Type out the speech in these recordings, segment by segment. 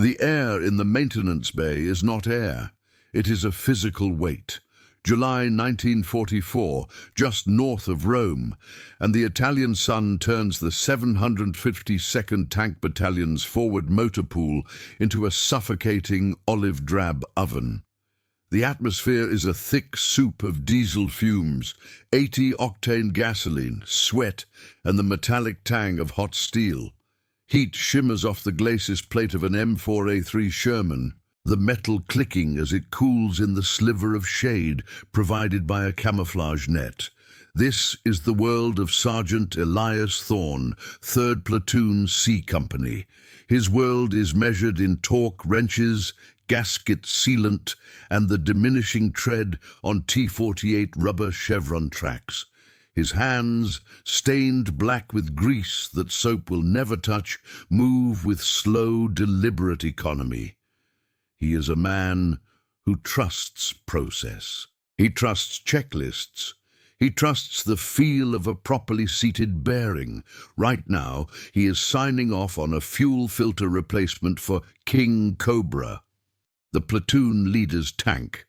The air in the maintenance bay is not air. It is a physical weight. July 1944, just north of Rome, and the Italian sun turns the 752nd Tank Battalion's forward motor pool into a suffocating olive-drab oven. The atmosphere is a thick soup of diesel fumes, 80-octane gasoline, sweat, and the metallic tang of hot steel. Heat shimmers off the glacis plate of an M4A3 Sherman, the metal clicking as it cools in the sliver of shade provided by a camouflage net. This is the world of Sergeant Elias Thorne, 3rd Platoon C Company. His world is measured in torque wrenches, gasket sealant, and the diminishing tread on T-48 rubber chevron tracks. His hands, stained black with grease that soap will never touch, move with slow, deliberate economy. He is a man who trusts process. He trusts checklists. He trusts the feel of a properly seated bearing. Right now, he is signing off on a fuel filter replacement for King Cobra, the platoon leader's tank.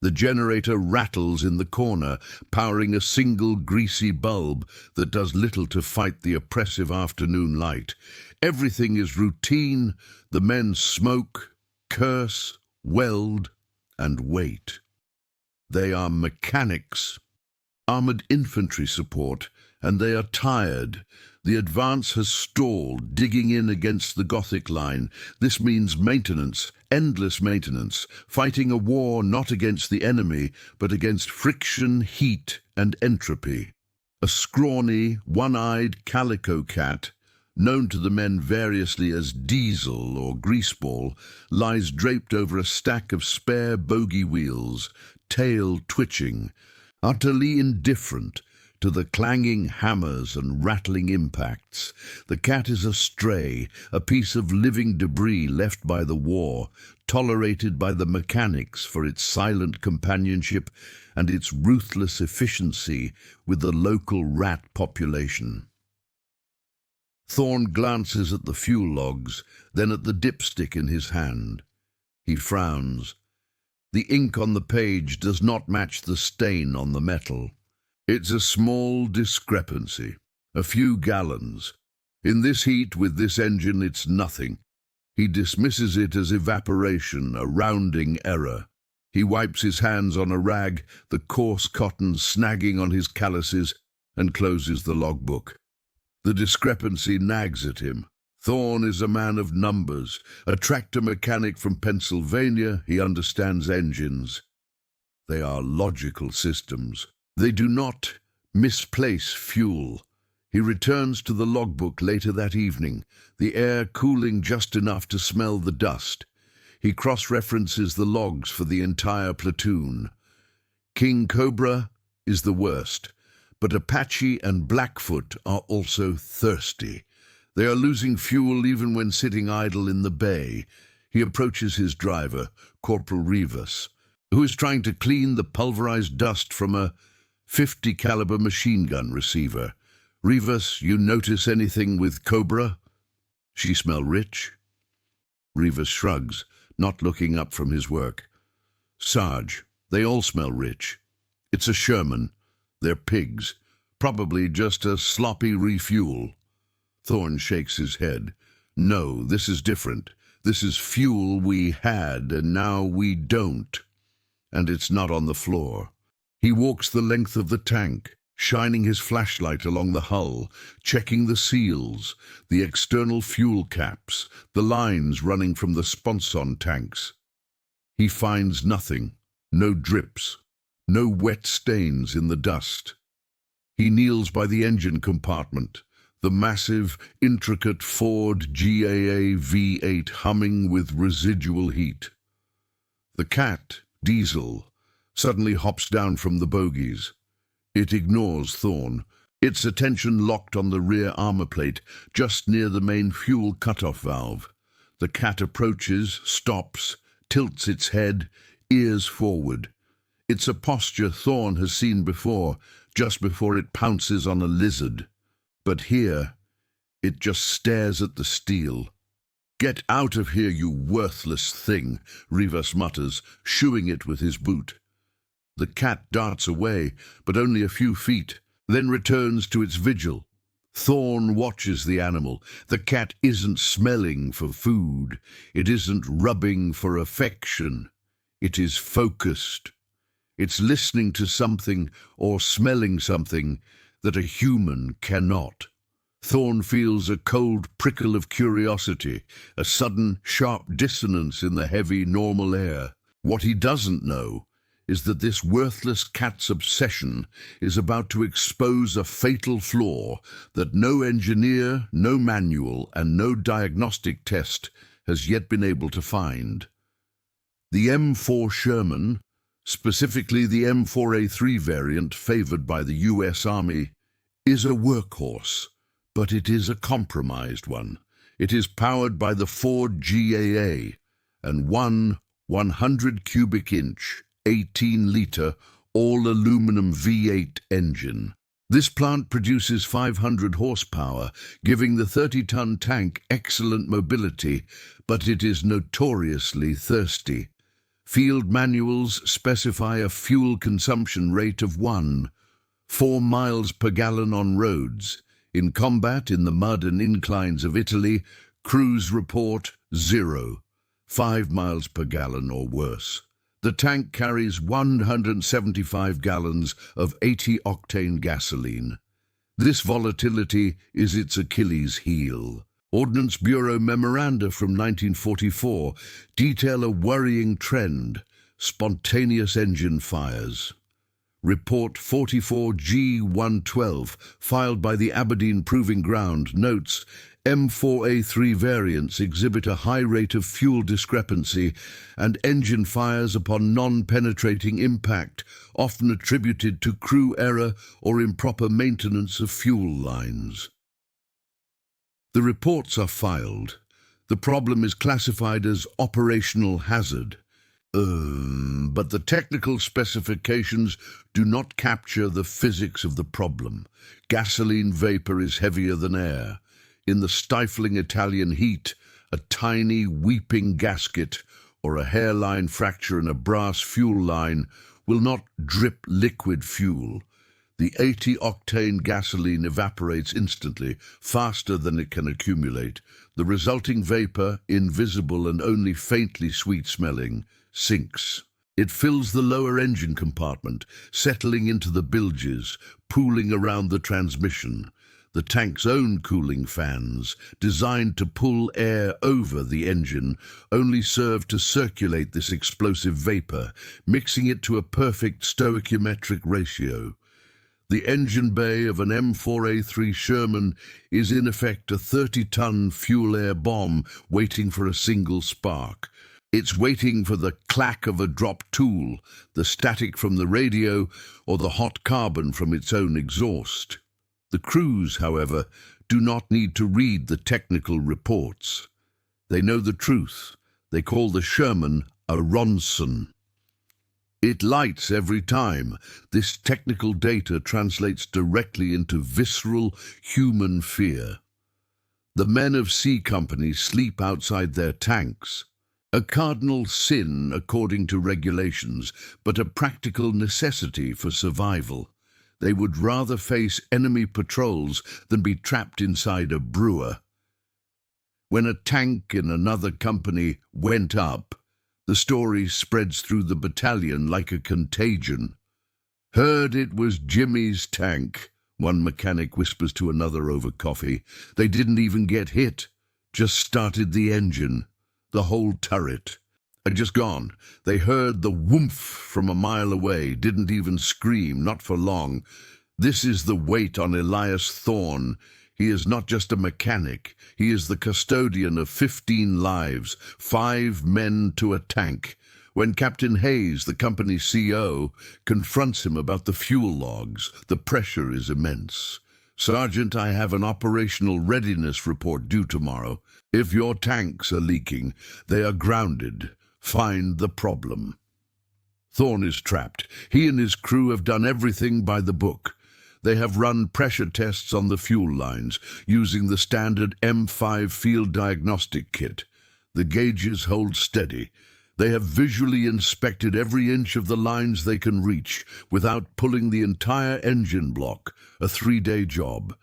The generator rattles in the corner, powering a single greasy bulb that does little to fight the oppressive afternoon light. Everything is routine. The men smoke, curse, weld, and wait. They are mechanics, armored infantry support, and they are tired. The advance has stalled, digging in against the Gothic line. This means maintenance, endless maintenance, fighting a war not against the enemy, but against friction, heat, and entropy. A scrawny, one-eyed calico cat, known to the men variously as Diesel or Greaseball, lies draped over a stack of spare bogey wheels, tail twitching, utterly indifferent to the clanging hammers and rattling impacts. The cat is a stray, a piece of living debris left by the war, tolerated by the mechanics for its silent companionship and its ruthless efficiency with the local rat population. Thorne glances at the fuel logs, then at the dipstick in his hand. He frowns. The ink on the page does not match the stain on the metal. It's a small discrepancy, a few gallons. In this heat, with this engine, it's nothing. He dismisses it as evaporation, a rounding error. He wipes his hands on a rag, the coarse cotton snagging on his calluses, and closes the logbook. The discrepancy nags at him. Thorne is a man of numbers. A tractor mechanic from Pennsylvania, he understands engines. They are logical systems. They do not misplace fuel. He returns to the logbook later that evening, the air cooling just enough to smell the dust. He cross-references the logs for the entire platoon. King Cobra is the worst, but Apache and Blackfoot are also thirsty. They are losing fuel even when sitting idle in the bay. He approaches his driver, Corporal Rivas, who is trying to clean the pulverized dust from a .50 caliber machine gun receiver. Rivas, you notice anything with Cobra? She smell rich? Rivas shrugs, not looking up from his work. Sarge, they all smell rich. It's a Sherman. They're pigs. Probably just a sloppy refuel. Thorne shakes his head. No, this is different. This is fuel we had, and now we don't. And it's not on the floor. He walks the length of the tank, shining his flashlight along the hull, checking the seals, the external fuel caps, the lines running from the sponson tanks. He finds nothing, no drips, no wet stains in the dust. He kneels by the engine compartment, the massive, intricate Ford GAA V8 humming with residual heat. The cat, Diesel, suddenly hops down from the bogies. It ignores Thorne, its attention locked on the rear armor plate, just near the main fuel cutoff valve. The cat approaches, stops, tilts its head, ears forward. It's a posture Thorne has seen before, just before it pounces on a lizard. But here, it just stares at the steel. "Get out of here, you worthless thing," Rivas mutters, shooing it with his boot. The cat darts away, but only a few feet, then returns to its vigil. Thorn watches the animal. The cat isn't smelling for food. It isn't rubbing for affection. It is focused. It's listening to something or smelling something that a human cannot. Thorn feels a cold prickle of curiosity, a sudden, sharp dissonance in the heavy, normal air. What he doesn't know is that this worthless cat's obsession is about to expose a fatal flaw that no engineer, no manual, and no diagnostic test has yet been able to find. The M4 Sherman, specifically the M4A3 variant favored by the US Army, is a workhorse, but it is a compromised one. It is powered by the Ford GAA and one 100 cubic inch, 18-litre, all-aluminum V8 engine. This plant produces 500 horsepower, giving the 30-ton tank excellent mobility, but it is notoriously thirsty. Field manuals specify a fuel consumption rate of 4 miles per gallon on roads. In combat, in the mud and inclines of Italy, crews report 0, 5 miles per gallon or worse. The tank carries 175 gallons of 80-octane gasoline. This volatility is its Achilles heel. Ordnance Bureau memoranda from 1944 detail a worrying trend: spontaneous engine fires. Report 44G112, filed by the Aberdeen Proving Ground, notes M4A3 variants exhibit a high rate of fuel discrepancy and engine fires upon non-penetrating impact, often attributed to crew error or improper maintenance of fuel lines. The reports are filed. The problem is classified as operational hazard. But the technical specifications do not capture the physics of the problem. Gasoline vapor is heavier than air. In the stifling Italian heat, a tiny weeping gasket or a hairline fracture in a brass fuel line will not drip liquid fuel. The 80-octane gasoline evaporates instantly, faster than it can accumulate. The resulting vapor, invisible and only faintly sweet-smelling, sinks. It fills the lower engine compartment, settling into the bilges, pooling around the transmission. The tank's own cooling fans, designed to pull air over the engine, only serve to circulate this explosive vapor, mixing it to a perfect stoichiometric ratio. The engine bay of an M4A3 Sherman is in effect a 30-ton fuel-air bomb waiting for a single spark. It's waiting for the clack of a dropped tool, the static from the radio, or the hot carbon from its own exhaust. The crews, however, do not need to read the technical reports. They know the truth. They call the Sherman a Ronson. It lights every time. This technical data translates directly into visceral human fear. The men of C Company sleep outside their tanks. A cardinal sin according to regulations, but a practical necessity for survival. They would rather face enemy patrols than be trapped inside a brewer. When a tank in another company went up, the story spreads through the battalion like a contagion. "Heard it was Jimmy's tank," one mechanic whispers to another over coffee. "They didn't even get hit, just started the engine. The whole turret had just gone. They heard the whoomph from a mile away, didn't even scream, not for long. This is the weight on Elias Thorne. He is not just a mechanic. He is the custodian of 15 lives, 5 men to a tank. When Captain Hayes, the company's CO, confronts him about the fuel logs, the pressure is immense. "Sergeant, I have an operational readiness report due tomorrow. If your tanks are leaking, they are grounded. Find the problem." Thorne is trapped. He and his crew have done everything by the book. They have run pressure tests on the fuel lines using the standard M5 field diagnostic kit. The gauges hold steady. They have visually inspected every inch of the lines they can reach without pulling the entire engine block, a 3-day job.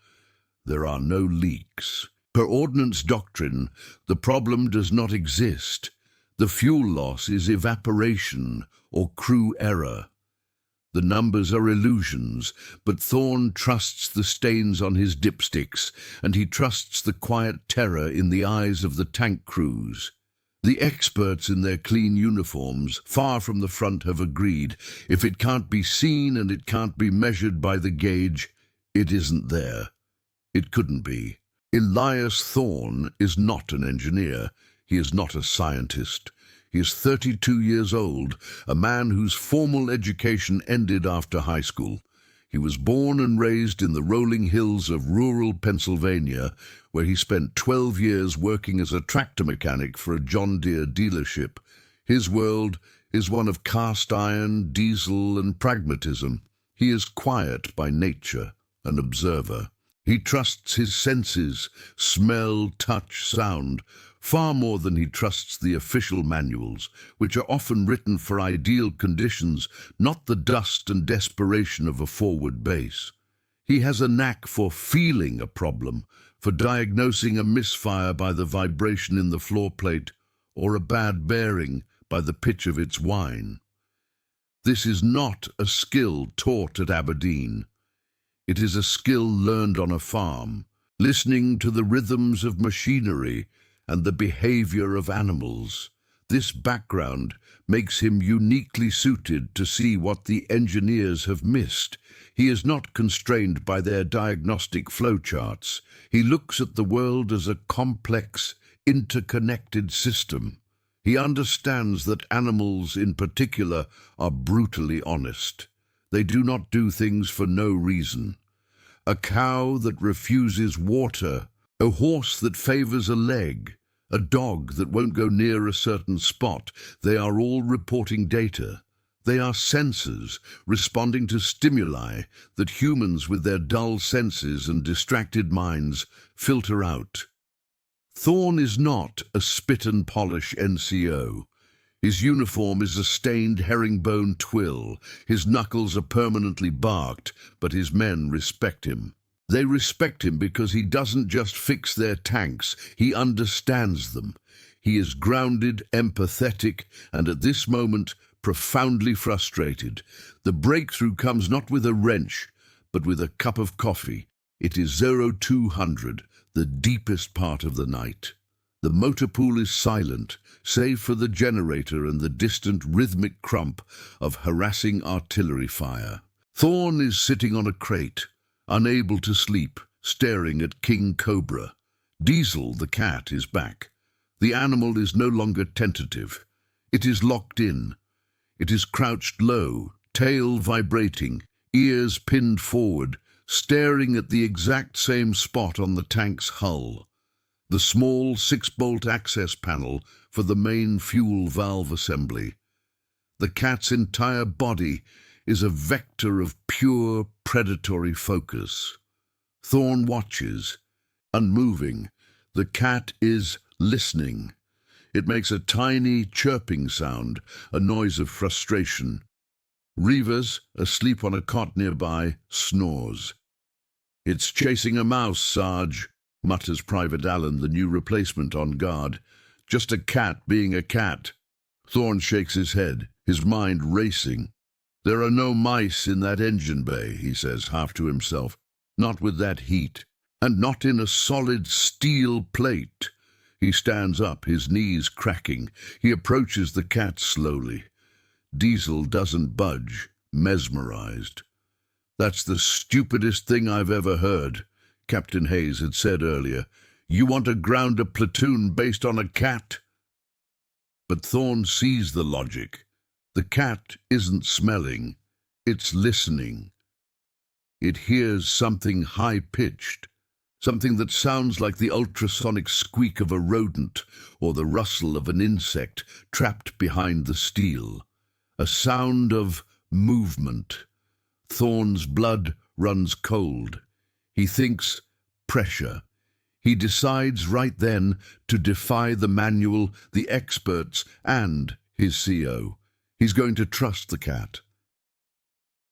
There are no leaks. Per ordnance doctrine, the problem does not exist. The fuel loss is evaporation or crew error. The numbers are illusions, but Thorne trusts the stains on his dipsticks, and he trusts the quiet terror in the eyes of the tank crews. The experts in their clean uniforms, far from the front, have agreed, if it can't be seen and it can't be measured by the gauge, it isn't there. It couldn't be. Elias Thorne is not an engineer. He is not a scientist. He is 32 years old, a man whose formal education ended after high school. He was born and raised in the rolling hills of rural Pennsylvania, where he spent 12 years working as a tractor mechanic for a John Deere dealership. His world is one of cast iron, diesel, and pragmatism. He is quiet by nature, an observer. He trusts his senses, smell, touch, sound, far more than he trusts the official manuals, which are often written for ideal conditions, not the dust and desperation of a forward base. He has a knack for feeling a problem, for diagnosing a misfire by the vibration in the floor plate, or a bad bearing by the pitch of its whine. This is not a skill taught at Aberdeen. It is a skill learned on a farm, listening to the rhythms of machinery and the behavior of animals. This background makes him uniquely suited to see what the engineers have missed. He is not constrained by their diagnostic flowcharts. He looks at the world as a complex, interconnected system. He understands that animals in particular are brutally honest. They do not do things for no reason. A cow that refuses water, a horse that favors a leg, a dog that won't go near a certain spot, they are all reporting data. They are sensors responding to stimuli that humans with their dull senses and distracted minds filter out. Thorne is not a spit and polish NCO. His uniform is a stained herringbone twill. His knuckles are permanently barked, but his men respect him. They respect him because he doesn't just fix their tanks, he understands them. He is grounded, empathetic, and at this moment, profoundly frustrated. The breakthrough comes not with a wrench, but with a cup of coffee. It is 0200, the deepest part of the night. The motor pool is silent, save for the generator and the distant rhythmic crump of harassing artillery fire. Thorne is sitting on a crate, unable to sleep, staring at King Cobra. Diesel, the cat, is back. The animal is no longer tentative. It is locked in. It is crouched low, tail vibrating, ears pinned forward, staring at the exact same spot on the tank's hull. The small 6-bolt access panel for the main fuel valve assembly. The cat's entire body is a vector of pure predatory focus. Thorne watches, unmoving. The cat is listening. It makes a tiny chirping sound, a noise of frustration. Reavers, asleep on a cot nearby, snores. "It's chasing a mouse, Sarge," mutters Private Allen, the new replacement on guard. "Just a cat being a cat." Thorne shakes his head, his mind racing. "There are no mice in that engine bay," he says, half to himself. "Not with that heat, and not in a solid steel plate." He stands up, his knees cracking. He approaches the cat slowly. Diesel doesn't budge, mesmerized. "That's the stupidest thing I've ever heard," Captain Hayes had said earlier. "You want to ground a platoon based on a cat?" But Thorne sees the logic. The cat isn't smelling, it's listening. It hears something high-pitched, something that sounds like the ultrasonic squeak of a rodent or the rustle of an insect trapped behind the steel. A sound of movement. Thorne's blood runs cold. He thinks pressure. He decides right then to defy the manual, the experts, and his CO. He's going to trust the cat.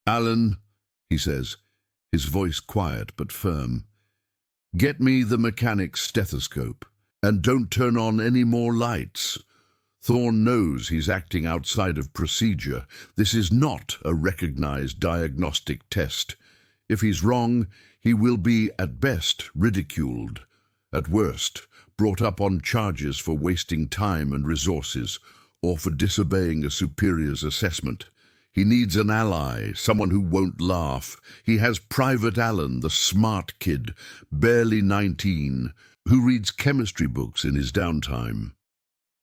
"Alan," he says, his voice quiet but firm, "get me the mechanic's stethoscope, and don't turn on any more lights." Thorne knows he's acting outside of procedure. This is not a recognized diagnostic test. If he's wrong, he will be, at best, ridiculed. At worst, brought up on charges for wasting time and resources, or for disobeying a superior's assessment. He needs an ally, someone who won't laugh. He has Private Allen, the smart kid, barely 19, who reads chemistry books in his downtime.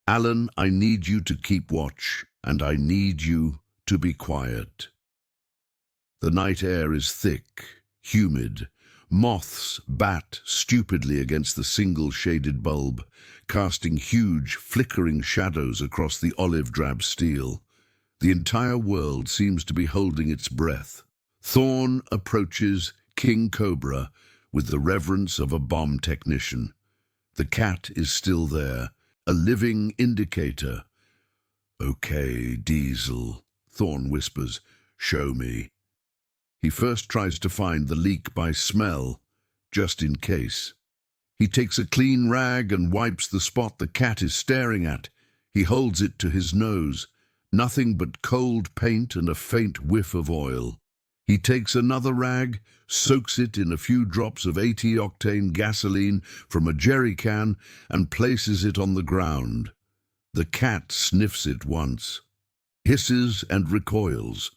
"Alan, I need you to keep watch, and I need you to be quiet." The night air is thick, humid. Moths bat stupidly against the single-shaded bulb, casting huge, flickering shadows across the olive-drab steel. The entire world seems to be holding its breath. Thorne approaches King Cobra with the reverence of a bomb technician. The cat is still there, a living indicator. "Okay, Diesel," Thorne whispers, "show me." He first tries to find the leak by smell, just in case. He takes a clean rag and wipes the spot the cat is staring at. He holds it to his nose. Nothing but cold paint and a faint whiff of oil. He takes another rag, soaks it in a few drops of 80-octane gasoline from a jerry can, and places it on the ground. The cat sniffs it once, hisses and recoils.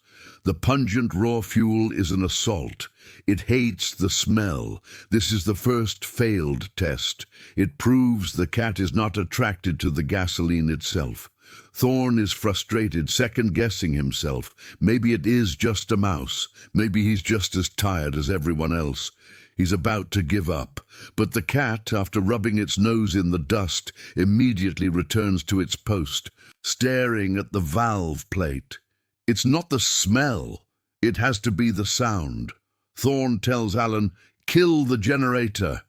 The pungent raw fuel is an assault. It hates the smell. This is the first failed test. It proves the cat is not attracted to the gasoline itself. Thorne is frustrated, second-guessing himself. Maybe it is just a mouse. Maybe he's just as tired as everyone else. He's about to give up. But the cat, after rubbing its nose in the dust, immediately returns to its post, staring at the valve plate. It's not the smell. It has to be the sound. Thorne tells Alan, "Kill the generator."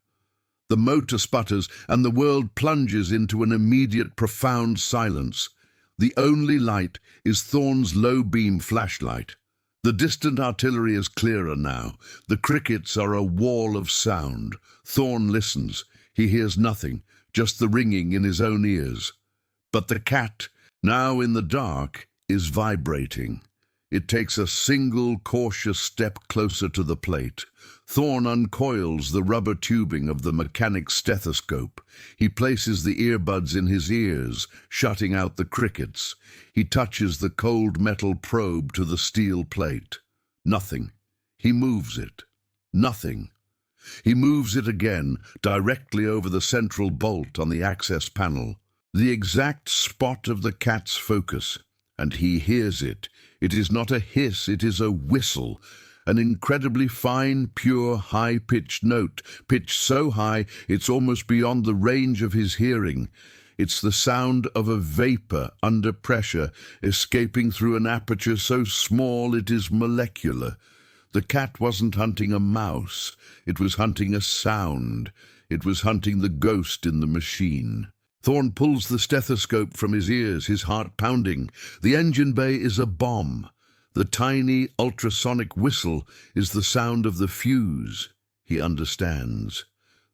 The motor sputters, and the world plunges into an immediate, profound silence. The only light is Thorne's low-beam flashlight. The distant artillery is clearer now. The crickets are a wall of sound. Thorne listens. He hears nothing, just the ringing in his own ears. But the cat, now in the dark, is vibrating. It takes a single cautious step closer to the plate. Thorne uncoils the rubber tubing of the mechanic's stethoscope. He places the earbuds in his ears, shutting out the crickets. He touches the cold metal probe to the steel plate. Nothing. He moves it. Nothing. He moves it again, directly over the central bolt on the access panel. The exact spot of the cat's focus. And he hears it. It is not a hiss, it is a whistle. An incredibly fine, pure, high-pitched note, pitched so high it's almost beyond the range of his hearing. It's the sound of a vapor under pressure, escaping through an aperture so small it is molecular. The cat wasn't hunting a mouse. It was hunting a sound. It was hunting the ghost in the machine. Thorne pulls the stethoscope from his ears, his heart pounding. The engine bay is a bomb. The tiny ultrasonic whistle is the sound of the fuse. He understands.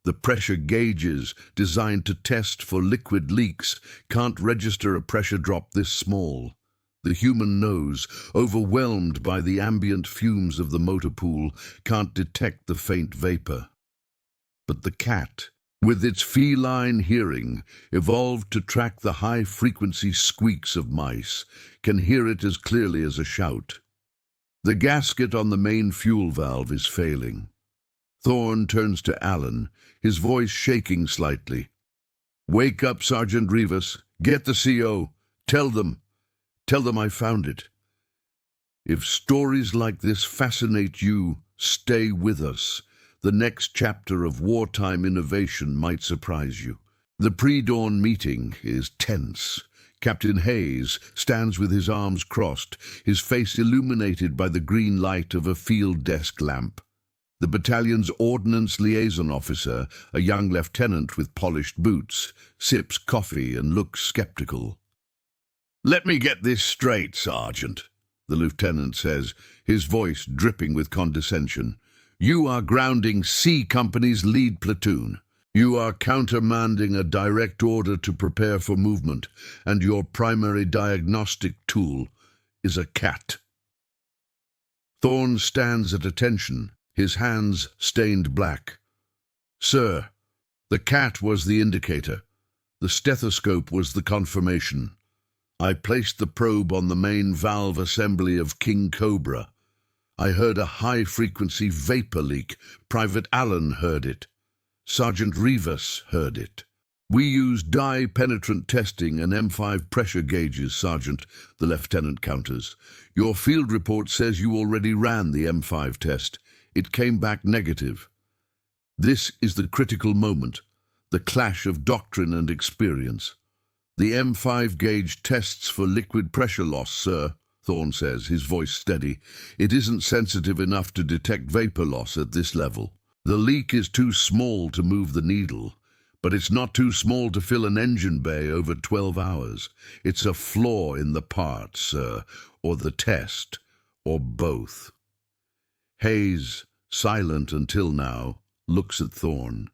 The pressure gauges, designed to test for liquid leaks, can't register a pressure drop this small. The human nose, overwhelmed by the ambient fumes of the motor pool, can't detect the faint vapor. But the cat, with its feline hearing, evolved to track the high-frequency squeaks of mice, can hear it as clearly as a shout. The gasket on the main fuel valve is failing. Thorne turns to Alan, his voice shaking slightly. "Wake up, Sergeant Rivas. Get the CO. Tell them I found it. If stories like this fascinate you, stay with us. The next chapter of wartime innovation might surprise you." The pre-dawn meeting is tense. Captain Hayes stands with his arms crossed, his face illuminated by the green light of a field desk lamp. The battalion's ordnance liaison officer, a young lieutenant with polished boots, sips coffee and looks skeptical. "Let me get this straight, Sergeant," the lieutenant says, his voice dripping with condescension. "You are grounding C Company's lead platoon. You are countermanding a direct order to prepare for movement, and your primary diagnostic tool is a cat." Thorne stands at attention, his hands stained black. "Sir, the cat was the indicator. The stethoscope was the confirmation. I placed the probe on the main valve assembly of King Cobra. I heard a high-frequency vapor leak. Private Allen heard it. Sergeant Rivas heard it. We used dye-penetrant testing and M5 pressure gauges, Sergeant," the lieutenant counters. "Your field report says you already ran the M5 test. It came back negative. This is the critical moment, the clash of doctrine and experience. The M5 gauge tests for liquid pressure loss, sir," Thorne says, his voice steady. "It isn't sensitive enough to detect vapor loss at this level. The leak is too small to move the needle, but it's not too small to fill an engine bay over 12 hours. It's a flaw in the part, sir, or the test, or both." Hayes, silent until now, looks at Thorne.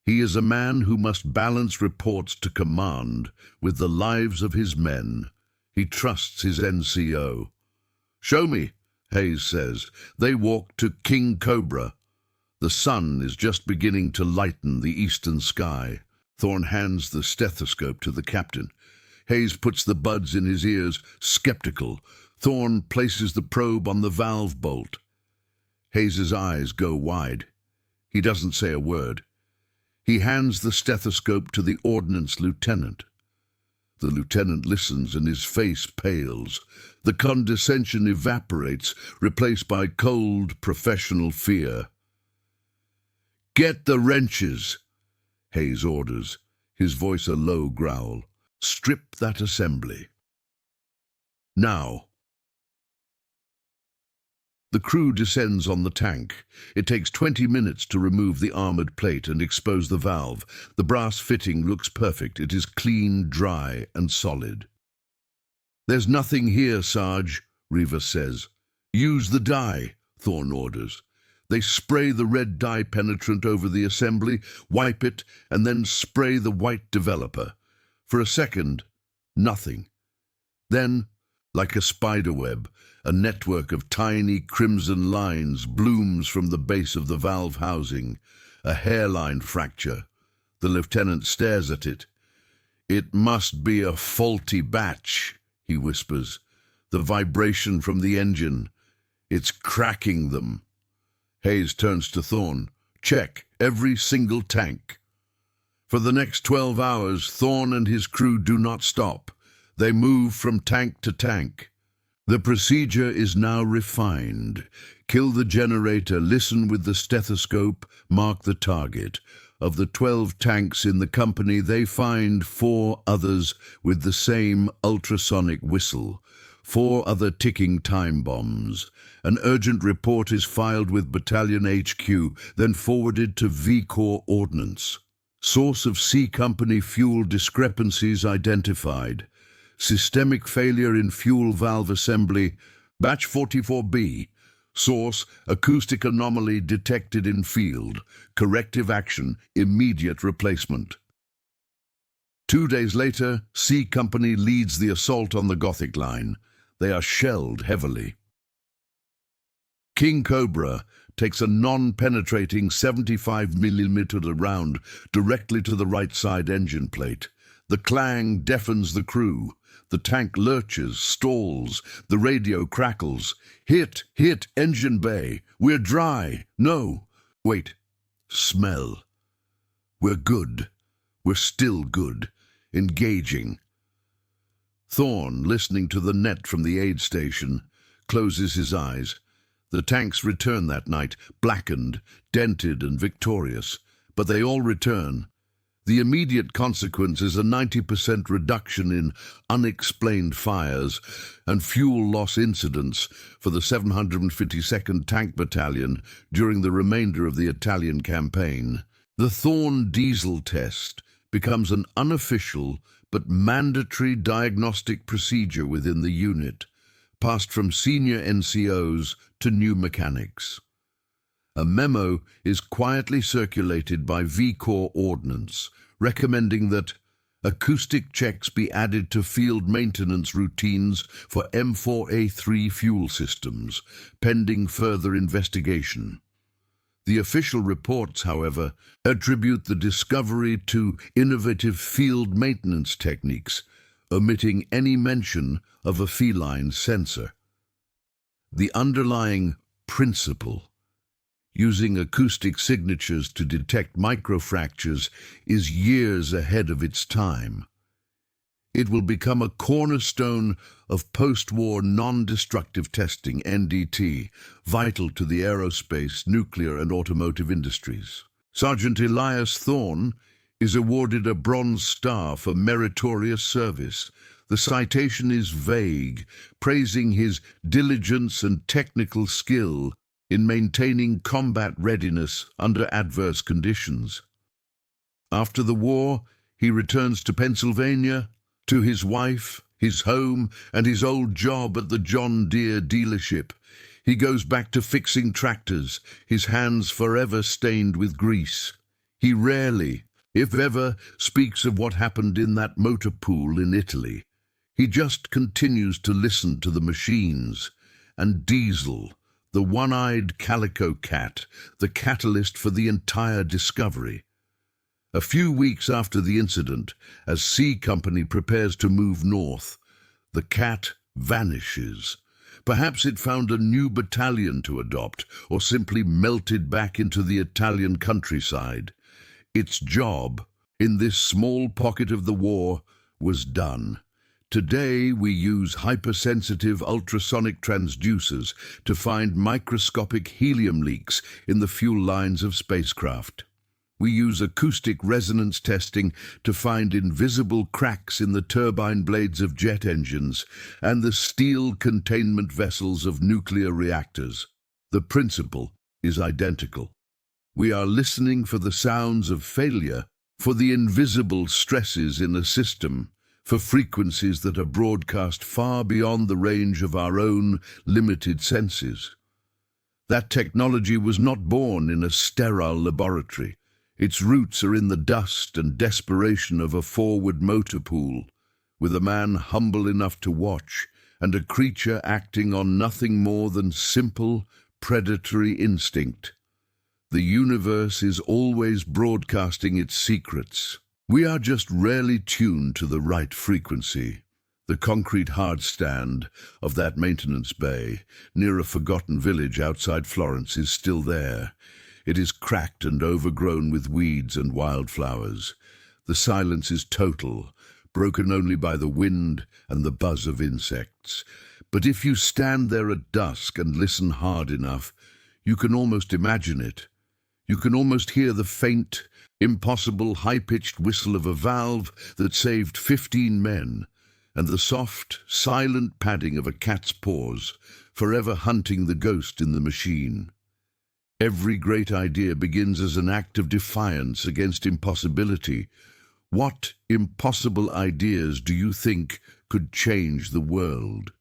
He is a man who must balance reports to command with the lives of his men. He trusts his NCO. "Show me," Hayes says. They walk to King Cobra. The sun is just beginning to lighten the eastern sky. Thorne hands the stethoscope to the captain. Hayes puts the buds in his ears, skeptical. Thorne places the probe on the valve bolt. Hayes's eyes go wide. He doesn't say a word. He hands the stethoscope to the ordnance lieutenant. The lieutenant listens and his face pales. The condescension evaporates, replaced by cold, professional fear. "Get the wrenches," Hayes orders, his voice a low growl. "Strip that assembly. Now." The crew descends on the tank. It takes 20 minutes to remove the armored plate and expose the valve. The brass fitting looks perfect. It is clean, dry, and solid. "There's nothing here, Sarge," Rivas says. "Use the dye," Thorne orders. They spray the red dye penetrant over the assembly, wipe it, and then spray the white developer. For a second, nothing. Then, like a spiderweb, a network of tiny crimson lines blooms from the base of the valve housing, a hairline fracture. The lieutenant stares at it. "It must be a faulty batch," he whispers. "The vibration from the engine. It's cracking them." Hayes turns to Thorne. "Check every single tank." For the next 12 hours, Thorne and his crew do not stop. They move from tank to tank. The procedure is now refined. Kill the generator, listen with the stethoscope, mark the target. Of the 12 tanks in the company, they find 4 others with the same ultrasonic whistle. 4 other ticking time bombs. An urgent report is filed with Battalion HQ, then forwarded to V Corps Ordnance. Source of C Company fuel discrepancies identified. Systemic failure in fuel valve assembly, batch 44B. Source, acoustic anomaly detected in field. Corrective action, immediate replacement. 2 days later, C Company leads the assault on the Gothic line. They are shelled heavily. King Cobra takes a non-penetrating 75mm round directly to the right side engine plate. The clang deafens the crew. The tank lurches, stalls. The radio crackles. "Hit, hit, engine bay. We're dry. No. Wait. Smell. We're good. We're still good. Engaging." Thorne, listening to the net from the aid station, closes his eyes. The tanks return that night, blackened, dented and victorious. But they all return. The immediate consequence is a 90% reduction in unexplained fires and fuel loss incidents for the 752nd Tank Battalion during the remainder of the Italian campaign. The Thorn diesel test becomes an unofficial but mandatory diagnostic procedure within the unit, passed from senior NCOs to new mechanics. A memo is quietly circulated by V Corps Ordnance, recommending that acoustic checks be added to field maintenance routines for M4A3 fuel systems, pending further investigation. The official reports, however, attribute the discovery to innovative field maintenance techniques, omitting any mention of a feline sensor. The underlying principle, using acoustic signatures to detect microfractures, is years ahead of its time. It will become a cornerstone of post-war non-destructive testing, NDT, vital to the aerospace, nuclear and automotive industries. Sergeant Elias Thorne is awarded a Bronze Star for meritorious service. The citation is vague, praising his diligence and technical skill in maintaining combat readiness under adverse conditions. After the war, he returns to Pennsylvania, to his wife, his home, and his old job at the John Deere dealership. He goes back to fixing tractors, his hands forever stained with grease. He rarely, if ever, speaks of what happened in that motor pool in Italy. He just continues to listen to the machines. And Diesel, the one-eyed calico cat, the catalyst for the entire discovery. A few weeks after the incident, as C Company prepares to move north, the cat vanishes. Perhaps it found a new battalion to adopt, or simply melted back into the Italian countryside. Its job, in this small pocket of the war, was done. Today, we use hypersensitive ultrasonic transducers to find microscopic helium leaks in the fuel lines of spacecraft. We use acoustic resonance testing to find invisible cracks in the turbine blades of jet engines and the steel containment vessels of nuclear reactors. The principle is identical. We are listening for the sounds of failure, for the invisible stresses in a system, for frequencies that are broadcast far beyond the range of our own limited senses. That technology was not born in a sterile laboratory. Its roots are in the dust and desperation of a forward motor pool, with a man humble enough to watch and a creature acting on nothing more than simple, predatory instinct. The universe is always broadcasting its secrets. We are just rarely tuned to the right frequency. The concrete hardstand of that maintenance bay, near a forgotten village outside Florence, is still there. It is cracked and overgrown with weeds and wildflowers. The silence is total, broken only by the wind and the buzz of insects. But if you stand there at dusk and listen hard enough, you can almost imagine it. You can almost hear the faint, impossible, high-pitched whistle of a valve that saved 15 men, and the soft, silent padding of a cat's paws, forever hunting the ghost in the machine. Every great idea begins as an act of defiance against impossibility. What impossible ideas do you think could change the world?